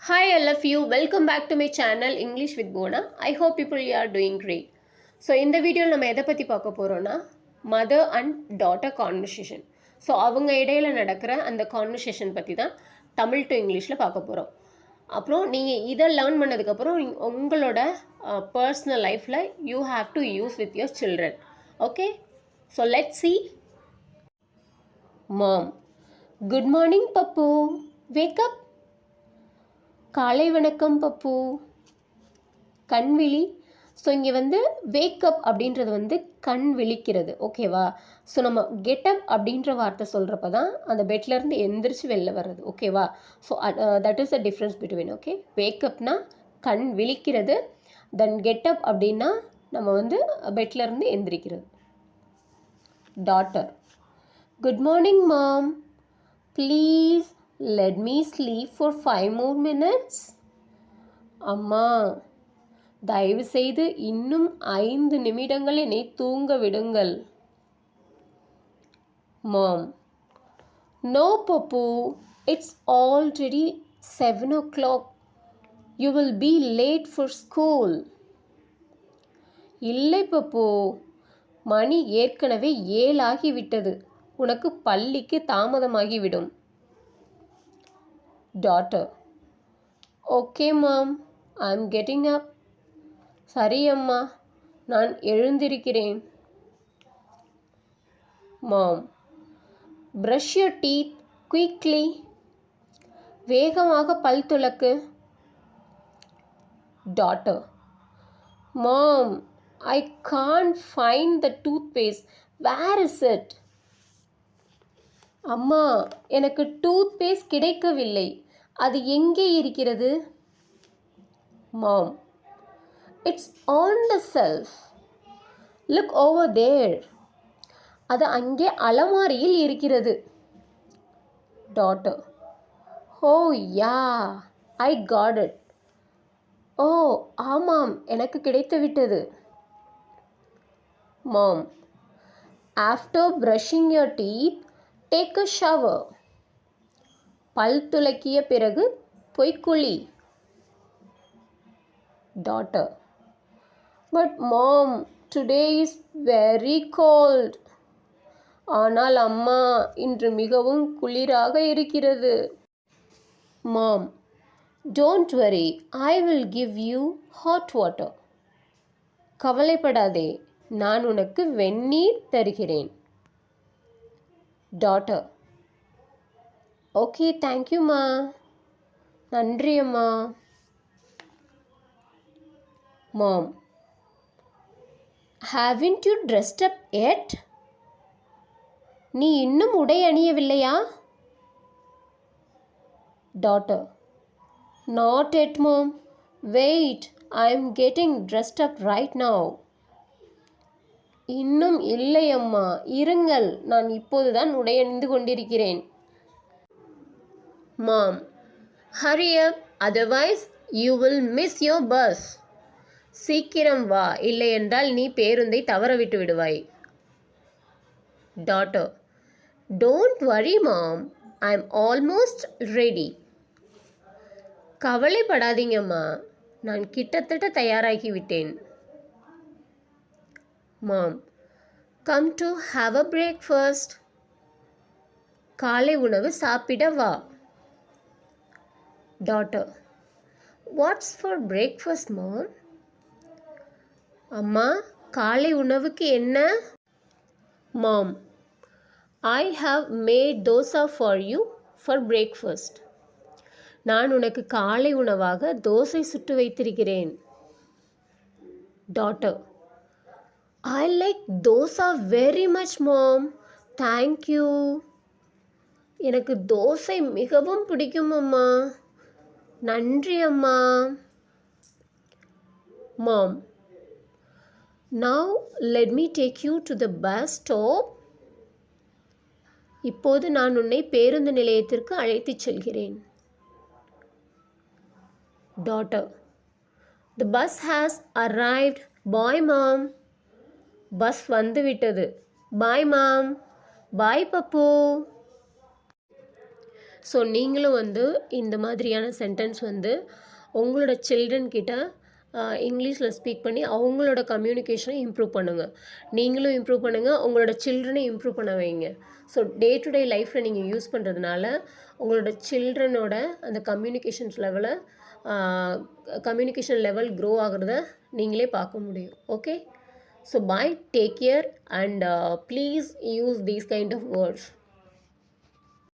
Hi all of you, welcome back to my channel English with Bona. I hope people you are doing great. So இந்த வீடியோவில் நம்ம எதை பற்றி பார்க்க போகிறோன்னா mother and daughter conversation. So அவங்க இடையில் நடக்கிற அந்த கான்வர்சேஷன் பற்றி தான் தமிழ் டு இங்கிலீஷில் பார்க்க போகிறோம். அப்புறம் நீங்கள் இதை லேர்ன் பண்ணதுக்கப்புறம் உங்களோட பர்சனல் லைஃப்பில் you have to use with your children. Okay, so let's see. Mom, good morning Pappu, wake up. காலை வணக்கம் பப்பு. கண்விழி. ஸோ இங்கே வேக்கப் அப்படின்றது கண் விழிக்கிறது. ஓகேவா? ஸோ நம்ம கெட்டப் அப்படின்ற வார்த்தை சொல்கிறப்ப தான் அந்த பெட்லேருந்து எந்திரிச்சு வெளில வர்றது. ஓகேவா? So that is the difference between. Okay, வேக்கப்னா கண் விழிக்கிறது, தென் கெட்டப் அப்படின்னா நம்ம பெட்லேருந்து எந்திரிக்கிறது. Daughter, good morning mom, please let me sleep for 5 more minutes. அம்மா, தயவு செய்து இன்னும் 5 நிமிடங்கள் என்னை தூங்க விடுங்கள். Mom, no Pappu, it's already 7 o'clock. You will be late for school. இல்லை பப்பு, மணி ஏற்கனவே 7 ஆகிவிட்டது, உனக்கு பள்ளிக்கு தாமதமாகிவிடும். Daughter, okay mom, I am getting up. சரி அம்மா, நான் எழுந்திருக்கிறேன். Mom, brush your teeth quickly. வேகமாக பல் துலக்கு. Daughter, Mom, I can't find the toothpaste. Where is it? அம்மா, எனக்கு டூத்பேஸ்ட் கிடைக்கவில்லை, அது எங்கே இருக்கிறது? Mom, it's on the shelf. Look over there. அது அங்கே அலமாரியில் இருக்கிறது. Daughter, oh yeah, I got it. ஓ ஆமாம், எனக்கு கிடைத்து விட்டது. Mom, after brushing your teeth, take a shower. பல் துலக்கிய பிறகு போய் குளி. Daughter, but mom, today is very cold. ஆனால் அம்மா, இன்று மிகவும் குளிராக இருக்கிறது. Mom, don't worry, I will give you hot water. கவலைப்படாதே, நான் உனக்கு வெந்நீர் தருகிறேன். Daughter, okay, thank you ma. நன்றி அம்மா. Mom, haven't you dressed up yet? நீ இன்னும் உடை அணியவில்லையா? Daughter, not yet mom. Wait, I am getting dressed up right now. இன்னும் இல்லை அம்மா, இருங்கள், நான் இப்போதுதான் உடையணிந்து கொண்டிருக்கிறேன். Mom, hurry up, otherwise you will miss your bus. சீக்கிரம் வா, இல்லை என்றால் நீ பேருந்தை தவற விட்டு விடுவாய். Daughter, don't worry mom, I am almost ready. கவலைப்படாதீங்கம்மா, நான் கிட்டத்தட்ட தயாராகிவிட்டேன். Mom, come to have a breakfast. காலை உணவு சாப்பிட வா. Daughter, what's for breakfast mom? அம்மா, காலை உணவுக்கு என்ன? Mom, I have made dosa for you for breakfast. நான் உனக்கு காலை உணவாக தோசை சுட்டு வைத்திருக்கிறேன். Daughter, I like dosa very much mom. Thank you. எனக்கு தோசை மிகவும் பிடிக்கும் அம்மா. நன்றி அம்மா. Mom, now let me take you to the bus stop. இப்போது நான் உன்னை பேருந்து நிலையத்திற்கு அழைத்துச் செல்கிறேன். Daughter, the bus has arrived. Bye mom. Bus வந்துவிட்டது. பாய் மாம். பாய் பப்பு. ஸோ நீங்களும் வந்து இந்த மாதிரியான சென்டென்ஸ் வந்து உங்களோட சில்ட்ரன் கிட்ட இங்கிலீஷில் ஸ்பீக் பண்ணி அவங்களோட கம்யூனிகேஷனை இம்ப்ரூவ் பண்ணுங்கள். நீங்களும் இம்ப்ரூவ் பண்ணுங்கள், உங்களோட சில்ட்ரனையும் இம்ப்ரூவ் பண்ண வைங்க. ஸோ டே டு டே லைஃப்பில் நீங்கள் யூஸ் பண்ணுறதுனால உங்களோட சில்ட்ரனோட அந்த கம்யூனிகேஷன் லெவல் க்ரோ ஆகிறத நீங்களே பார்க்க முடியும். Okay, so bye, take care, and please use these kind of words.